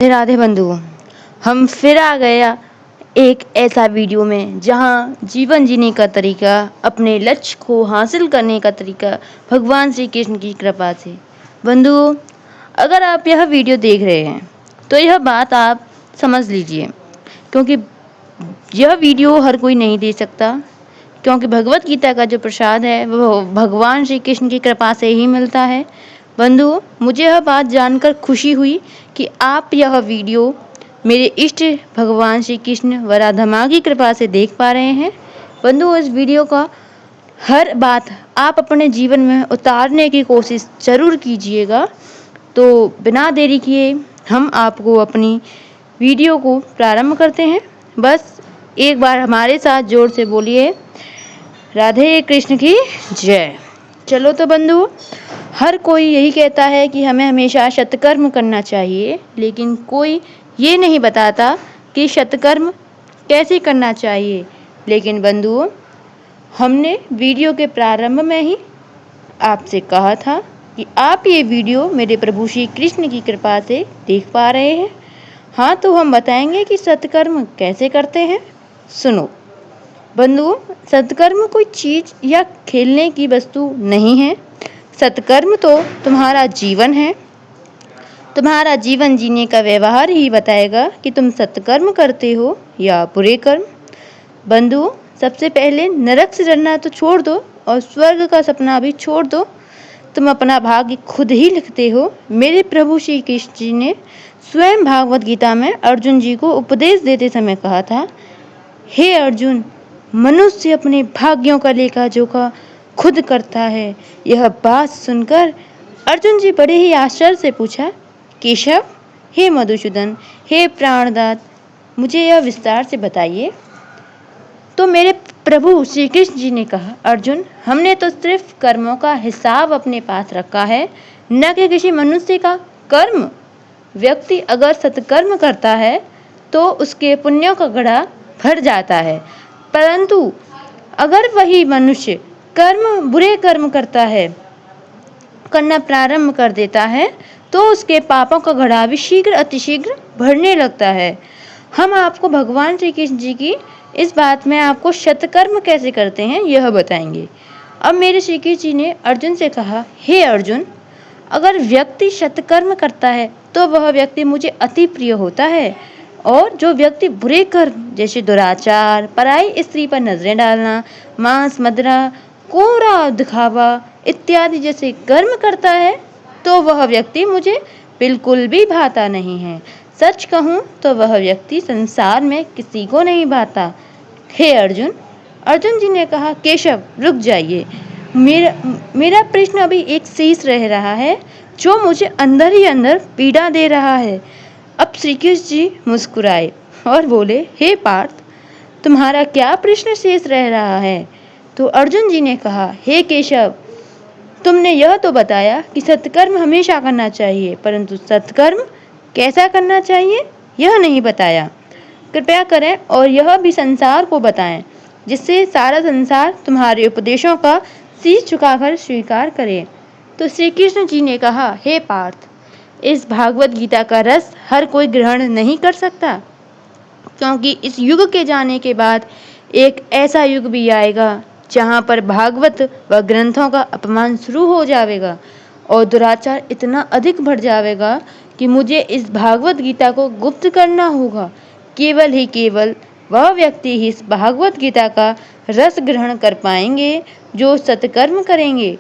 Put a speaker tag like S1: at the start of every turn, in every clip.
S1: राधे बंधु, हम फिर आ गया एक ऐसा वीडियो में जहां जीवन जीने का तरीका, अपने लक्ष्य को हासिल करने का तरीका भगवान श्री कृष्ण की कृपा से। बंधुओं, अगर आप यह वीडियो देख रहे हैं तो यह बात आप समझ लीजिए, क्योंकि यह वीडियो हर कोई नहीं दे सकता, क्योंकि भगवत गीता का जो प्रसाद है वह भगवान श्री कृष्ण की कृपा से ही मिलता है। बंधुओं, मुझे यह बात जानकर खुशी हुई कि आप यह वीडियो मेरे इष्ट भगवान श्री कृष्ण व राधा माँ की कृपा से देख पा रहे हैं। बंधुओं, इस वीडियो का हर बात आप अपने जीवन में उतारने की कोशिश जरूर कीजिएगा। तो बिना देरी किए हम आपको अपनी वीडियो को प्रारंभ करते हैं। बस एक बार हमारे साथ जोर से बोलिए, राधे कृष्ण की जय। चलो तो बंधुओं, हर कोई यही कहता है कि हमें हमेशा सत्कर्म करना चाहिए, लेकिन कोई ये नहीं बताता कि सत्कर्म कैसे करना चाहिए। लेकिन बंधुओं, हमने वीडियो के प्रारंभ में ही आपसे कहा था कि आप ये वीडियो मेरे प्रभु श्री कृष्ण की कृपा से देख पा रहे हैं। हाँ, तो हम बताएंगे कि सत्कर्म कैसे करते हैं। सुनो बंधुओं, सत्कर्म कोई चीज या खेलने की वस्तु नहीं है। सत्कर्म तो तुम्हारा जीवन है। तुम्हारा जीवन जीने का व्यवहार ही बताएगा कि तुम सत्कर्म करते हो या बुरे कर्म। बंधुओं, सबसे पहले नरक से डरना तो छोड़ दो और स्वर्ग का सपना भी छोड़ दो। तुम अपना भाग्य खुद ही लिखते हो। मेरे प्रभु श्री कृष्ण जी ने स्वयं भागवत गीता में अर्जुन जी को उपदेश देते समय कहा था, हे अर्जुन, मनुष्य अपने भाग्यों का लेखा जोखा खुद करता है। यह बात सुनकर अर्जुन जी बड़े ही आश्चर्य से पूछा, केशव, हे मधुसूदन, हे प्राणदात, मुझे यह विस्तार से बताइए। तो मेरे प्रभु श्री कृष्ण जी ने कहा, अर्जुन, हमने तो सिर्फ कर्मों का हिसाब अपने पास रखा है, न कि किसी मनुष्य का कर्म। व्यक्ति अगर सत्कर्म करता है तो उसके पुण्यों का घड़ा भर जाता है, परंतु अगर वही मनुष्य बुरे कर्म करना प्रारंभ कर देता है तो उसके पापों का घड़ा भी शीघ्र अतिशीघ्र भरने लगता है। हम आपको भगवान श्री कृष्ण जी की इस बात में आपको सत्कर्म कैसे करते हैं यह बताएंगे। अब मेरे श्री कृष्ण जी ने अर्जुन से कहा, हे अर्जुन, अगर व्यक्ति सत्कर्म करता है तो वह व्यक्ति मुझे अति प्रिय होता है, और जो व्यक्ति बुरे कर्म जैसे दुराचार, पराई स्त्री पर नजरें डालना, मांस, मदिरा, कोरा दिखावा इत्यादि जैसे कर्म करता है तो वह व्यक्ति मुझे बिल्कुल भी भाता नहीं है। सच कहूँ तो वह व्यक्ति संसार में किसी को नहीं भाता। हे अर्जुन, अर्जुन जी ने कहा, केशव, रुक जाइए। मेरा प्रश्न अभी एक शेष रह रहा है जो मुझे अंदर ही अंदर पीड़ा दे रहा है। अब श्री कृष्ण जी मुस्कुराए और बोले, हे पार्थ, तुम्हारा क्या प्रश्न शेष रह रहा है? तो अर्जुन जी ने कहा, हे केशव, तुमने यह तो बताया कि सत्कर्म हमेशा करना चाहिए, परंतु सत्कर्म कैसा करना चाहिए यह नहीं बताया। कृपया करें और यह भी संसार को बताएं, जिससे सारा संसार तुम्हारे उपदेशों का शीश झुकाकर स्वीकार करे। तो श्री कृष्ण जी ने कहा, हे पार्थ, इस भागवत गीता का रस हर कोई ग्रहण नहीं कर सकता, क्योंकि इस युग के जाने के बाद एक ऐसा युग भी आएगा जहाँ पर भागवत व ग्रंथों का अपमान शुरू हो जाएगा और दुराचार इतना अधिक बढ़ जाएगा कि मुझे इस भागवत गीता को गुप्त करना होगा। केवल ही केवल वह व्यक्ति ही इस भागवत गीता का रस ग्रहण कर पाएंगे जो सत्कर्म करेंगे।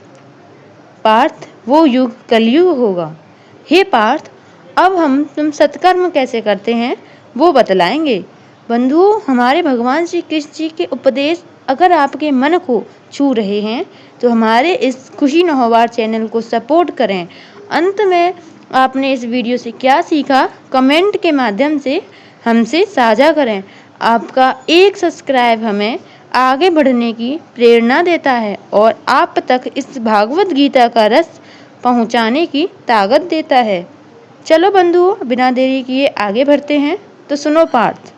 S1: पार्थ, वो युग कलयुग होगा। हे पार्थ, अब हम तुम सत्कर्म कैसे करते हैं वो बतलाएंगे। बंधुओं, हमारे भगवान श्री कृष्ण जी के उपदेश अगर आपके मन को छू रहे हैं तो हमारे इस खुशी नहोवार चैनल को सपोर्ट करें। अंत में आपने इस वीडियो से क्या सीखा कमेंट के माध्यम से हमसे साझा करें। आपका एक सब्सक्राइब हमें आगे बढ़ने की प्रेरणा देता है और आप तक इस भागवत गीता का रस पहुंचाने की ताकत देता है। चलो बंधुओं, बिना देरी किए आगे बढ़ते हैं। तो सुनो पार्थ,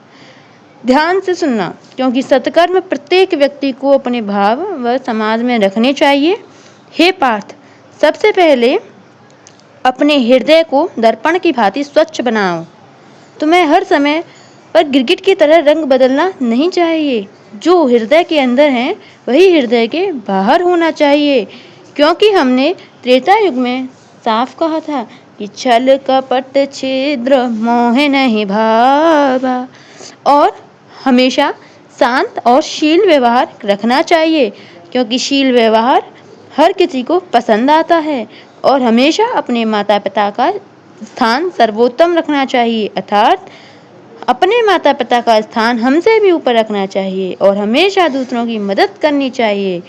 S1: ध्यान से सुनना, क्योंकि सत्कर्म प्रत्येक व्यक्ति को अपने भाव व समाज में रखने चाहिए। हे पार्थ, सबसे पहले अपने हृदय को दर्पण की भांति स्वच्छ बनाओ तुम्हें हर समय पर गिरगिट की तरह रंग बदलना नहीं चाहिए। जो हृदय के अंदर है वही हृदय के बाहर होना चाहिए, क्योंकि हमने त्रेता युग में साफ कहा था कि छल कपट छिद्र मोह नहीं भावा। और हमेशा शांत और शील व्यवहार रखना चाहिए, क्योंकि शील व्यवहार हर किसी को पसंद आता है। और हमेशा अपने माता पिता का स्थान सर्वोत्तम रखना चाहिए, अर्थात अपने माता पिता का स्थान हमसे भी ऊपर रखना चाहिए और हमेशा दूसरों की मदद करनी चाहिए।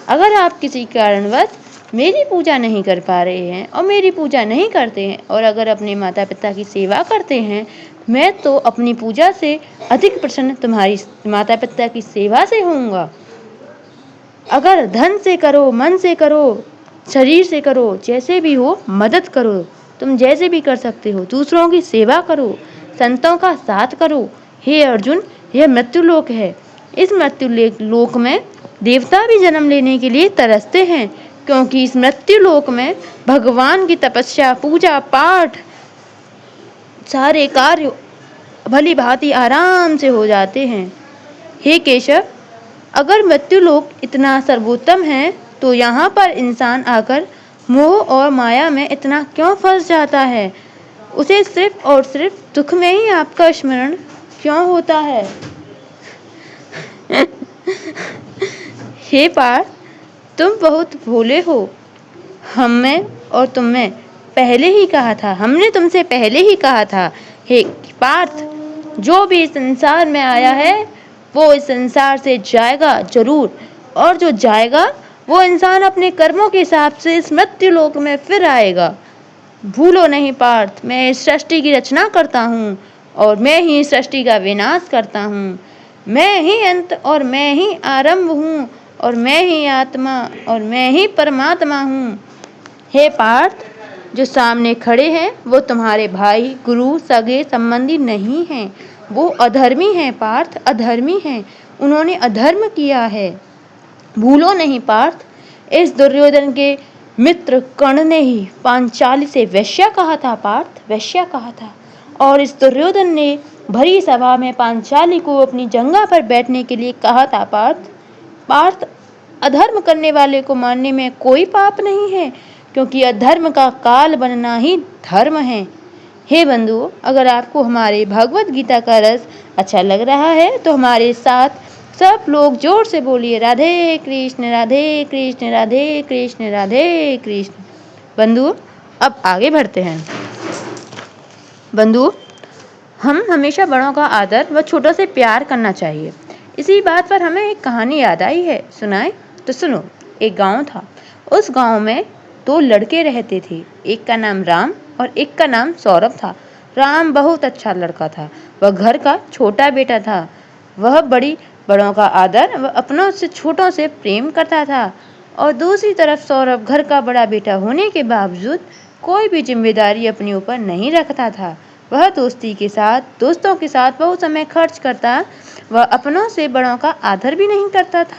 S1: अगर आप किसी कारणवश मेरी पूजा नहीं कर पा रहे हैं और मेरी पूजा नहीं करते हैं और अगर अपने माता पिता की सेवा करते हैं, मैं तो अपनी पूजा से अधिक प्रसन्न तुम्हारी माता पिता की सेवा से होऊंगा। अगर धन से करो, मन से करो, शरीर से करो, जैसे भी हो मदद करो, तुम जैसे भी कर सकते हो। दूसरों की सेवा करो, संतों का साथ करो। हे अर्जुन, यह मृत्यु लोक है। इस मृत्यु लोक में देवता भी जन्म लेने के लिए तरसते हैं, क्योंकि इस मृत्यु लोक में भगवान की तपस्या, पूजा पाठ, सारे कार्य भली भांति आराम से हो जाते हैं। हे केशव, अगर मृत्यु लोक इतना सर्वोत्तम है तो यहाँ पर इंसान आकर मोह और माया में इतना क्यों फंस जाता है? उसे सिर्फ और सिर्फ दुख में ही आपका स्मरण क्यों होता है? हे पार्थ, तुम बहुत भोले हो। हमने तुमसे पहले ही कहा था। हे पार्थ, जो भी इस संसार में आया है वो इस संसार से जाएगा जरूर, और जो जाएगा वो इंसान अपने कर्मों के हिसाब से इस मृत्यु लोक में फिर आएगा। भूलो नहीं पार्थ, मैं इस सृष्टि की रचना करता हूँ और मैं ही इस सृष्टि का विनाश करता हूँ। मैं ही अंत और मैं ही आरंभ हूँ और मैं ही आत्मा और मैं ही परमात्मा हूँ। हे पार्थ, जो सामने खड़े हैं वो तुम्हारे भाई, गुरु, सगे संबंधी नहीं हैं। वो अधर्मी हैं पार्थ, अधर्मी हैं। उन्होंने अधर्म किया है। भूलो नहीं पार्थ, इस दुर्योधन के मित्र कर्ण ने ही पांचाली से वैश्या कहा था पार्थ, वैश्या कहा था। और इस दुर्योधन ने भरी सभा में पांचाली को अपनी जंगा पर बैठने के लिए कहा था पार्थ। पार्थ, अधर्म करने वाले को मारने में कोई पाप नहीं है, क्योंकि अधर्म का काल बनना ही धर्म है। हे बंधु, अगर आपको हमारे भगवत गीता का रस अच्छा लग रहा है तो हमारे साथ सब लोग जोर से बोलिए राधे कृष्ण राधे कृष्ण राधे कृष्ण राधे कृष्ण। बंधु, अब आगे बढ़ते हैं। बंधु, हम हमेशा बड़ों का आदर व छोटों से प्यार करना चाहिए। इसी बात पर हमें एक कहानी याद आई है, सुनाए तो सुनो। एक गांव था। उस गांव में दो लड़के रहते थे। एक का नाम राम और एक का नाम सौरभ था। राम बहुत अच्छा लड़का था। वह घर का छोटा बेटा था। वह बड़ों का आदर व अपनों से छोटों से प्रेम करता था। और दूसरी तरफ सौरभ घर का बड़ा बेटा होने के बावजूद कोई भी जिम्मेदारी अपने ऊपर नहीं रखता था। वह दोस्तों के साथ बहुत समय खर्च करता। वह अपनों से बड़ों का आदर भी नहीं करता था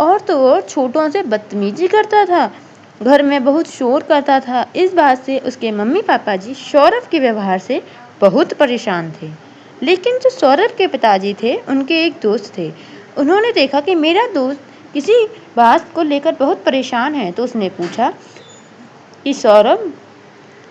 S1: और तो और छोटों से बदतमीजी करता था। घर में बहुत शोर करता था। इस बात से उसके मम्मी पापा जी सौरभ के व्यवहार से बहुत परेशान थे। लेकिन जो सौरभ के पिताजी थे, उनके एक दोस्त थे। उन्होंने देखा कि मेरा दोस्त किसी बात को लेकर बहुत परेशान है, तो उसने पूछा कि सौरभ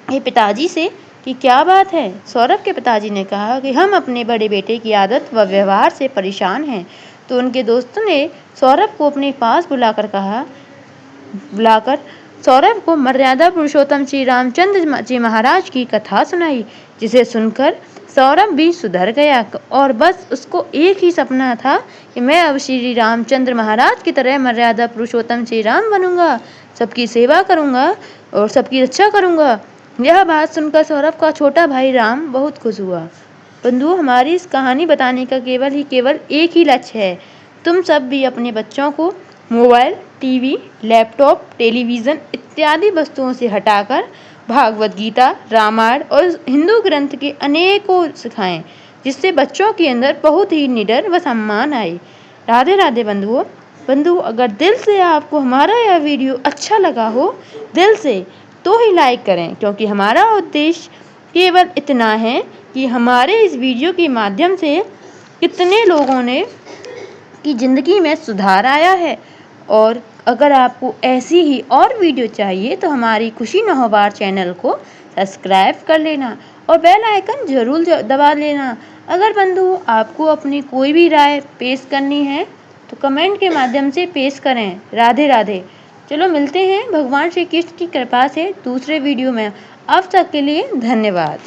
S1: ये पिताजी से कि क्या बात है। सौरभ के पिताजी ने कहा कि हम अपने बड़े बेटे की आदत व व्यवहार से परेशान हैं। तो उनके दोस्तों ने सौरभ को अपने पास बुलाकर सौरभ को मर्यादा पुरुषोत्तम श्री रामचंद्र जी महाराज की कथा सुनाई, जिसे सुनकर सौरभ भी सुधर गया और बस उसको एक ही सपना था कि मैं अब श्री रामचंद्र महाराज की तरह मर्यादा पुरुषोत्तम श्री राम बनूंगा, सबकी सेवा करूंगा और सबकी रक्षा करूंगा। यह बात सुनकर सौरभ का छोटा भाई राम बहुत खुश हुआ। बंधु, हमारी इस कहानी बताने का केवल एक ही लक्ष्य है। तुम सब भी अपने बच्चों को मोबाइल, टीवी, लैपटॉप, टेलीविज़न इत्यादि वस्तुओं से हटाकर भागवत गीता, रामायण और हिंदू ग्रंथ के अनेकों सिखाएं, जिससे बच्चों के अंदर बहुत ही निडर व सम्मान आए। राधे राधे बंधुओं। बंधु, अगर दिल से आपको हमारा यह वीडियो अच्छा लगा हो, दिल से, तो ही लाइक करें, क्योंकि हमारा उद्देश्य केवल इतना है कि हमारे इस वीडियो के माध्यम से कितने लोगों ने की ज़िंदगी में सुधार आया है। और अगर आपको ऐसी ही और वीडियो चाहिए तो हमारी खुशी नौबार चैनल को सब्सक्राइब कर लेना और बेल आइकन ज़रूर दबा लेना। अगर बंधु आपको अपनी कोई भी राय पेश करनी है तो कमेंट के माध्यम से पेश करें। राधे राधे। चलो मिलते हैं भगवान श्री कृष्ण की कृपा से दूसरे वीडियो में। अब तक के लिए धन्यवाद।